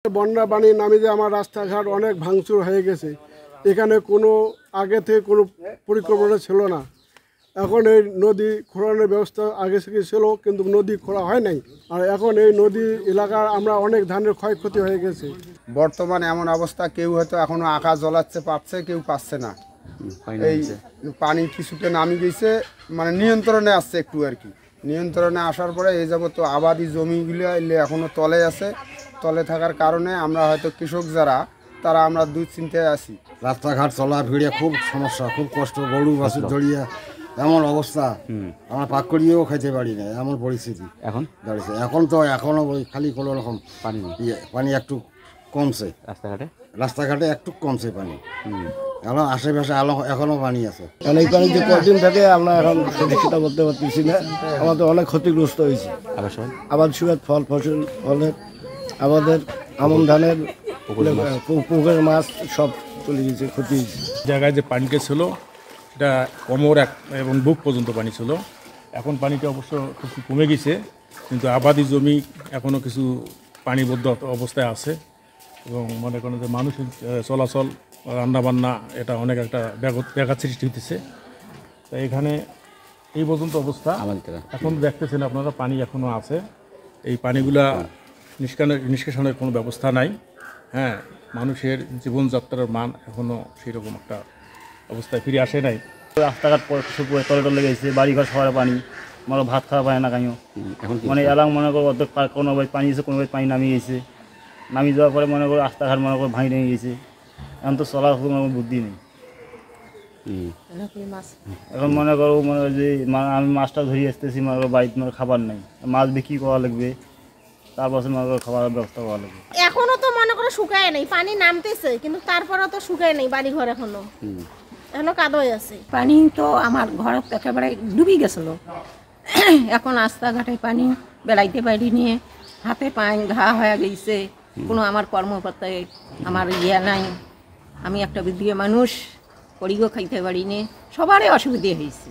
বন্যা পানি নামে যে আমার রাস্তাঘাট অনেক ভাঙচুর হয়ে গেছে। এখানে কোনো আগে থেকে কোনো পরিকল্পনা ছিল না। এখন এই নদী খোঁড়ানোর ব্যবস্থা আগে থেকে ছিল, কিন্তু নদী খোঁড়া হয় নাই। আর এখন এই নদী এলাকার আমরা অনেক ধানের ক্ষয়ক্ষতি হয়ে গেছে। বর্তমানে এমন অবস্থা, কেউ হয়তো এখনো আকাশ জ্বলাচ্ছে পাচ্ছে, কেউ পাচ্ছে না। এই পানি কিছুটা নামি গেছে, মানে নিয়ন্ত্রণে আসছে একটু আর কি। নিয়ন্ত্রণে আসার পরে এই যাবত তো আবাদি জমিগুলো এখনো তলে আছে। তলে থাকার কারণে আমরা হয়তো কৃষক যারা, তারা আমরা দুশ্চিন্তায় আছি। রাস্তাঘাট চলাফেরা খুব সমস্যা, খুব কষ্ট। গরু বাছুর জড়িয়ে এমন অবস্থা, আমরা পাক করিয়েও খাইতে পারি না, এমন পরিস্থিতি এখন দাঁড়িয়েছে। এখনো খালি কোনো রকম পানি একটু কমছে। রাস্তাঘাটে একটু কমছে পানি, এখন আশেপাশে এখনো পানি আছে। এই পানি যে কদিন থাকে আমরা এখন সেটা বলতে পারতেছি না। আমাদের অনেক ক্ষতিগ্রস্ত হয়েছে। আবার সুগার ফল ফসল ফলের, আমাদের আমন ধানের, পুকুরের মাছ সব চলে গেছে, ক্ষতি হয়েছে। জায়গায় যে পানিটা ছিল এটা কোমর এবং বুক পর্যন্ত পানি ছিল। এখন পানিটা অবশ্য কিছু কমে গেছে, কিন্তু আবাদি জমি এখনও কিছু পানিবদ্ধ অবস্থায় আছে। এবং মনে করেন যে মানুষের চলাচল, রান্নাবান্না, এটা অনেক একটা ব্যাঘাত সৃষ্টি হতেছে। তাই এখানে এই পর্যন্ত অবস্থা। এখন দেখতেছেন আপনারা পানি এখনও আছে। এই পানিগুলা নিষ্কাশনের কোনো ব্যবস্থা নাই। হ্যাঁ, মানুষের জীবনযাত্রার মান এখনও সেরকম একটা অবস্থায় ফিরে আসে নাই। রাস্তাঘাট তলে টলে গেছে, বাড়িঘর সবার পানি, মানে ভাত খাওয়া পায় না কাইও। মানে এলাম মনে করো অর্ধেক কোনো পানি এসে, কোনো পানি নামিয়ে গেছে। নামিয়ে যাওয়ার পরে মনে করো রাস্তাঘাট মনে করো ভাঙি নিয়ে গেছে। এখন তো চলার কোনো বুদ্ধি নেই। এখন মনে করো যে আমি মাছটা ধরিয়ে আসতেছি, মনে করো বাড়িতে খাবার নেই, মাছ বিক্রি করা লাগবে, তারপর মনে করো খাবারের ব্যবস্থা করা লাগবে। এখনো তো মনে করো শুকায় নেই, পানি নামতেছে, কিন্তু তারপরেও তো শুকায় নেই বাড়ি ঘর, এখনো কাদোয় আছে। পানি তো আমার ঘর একেবারে ডুবি গেছিল। এখন রাস্তাঘাটে পানি, বেড়াইতে পারি নিয়ে হাতে পায়ে ঘা হয়ে গেছে। কোনো আমার কর্মকর্তায় আমার নাই। আমি একটা বৃদ্ধ মানুষ, করিও খাইতে পারি নি, সবারই অসুবিধে হয়েছে।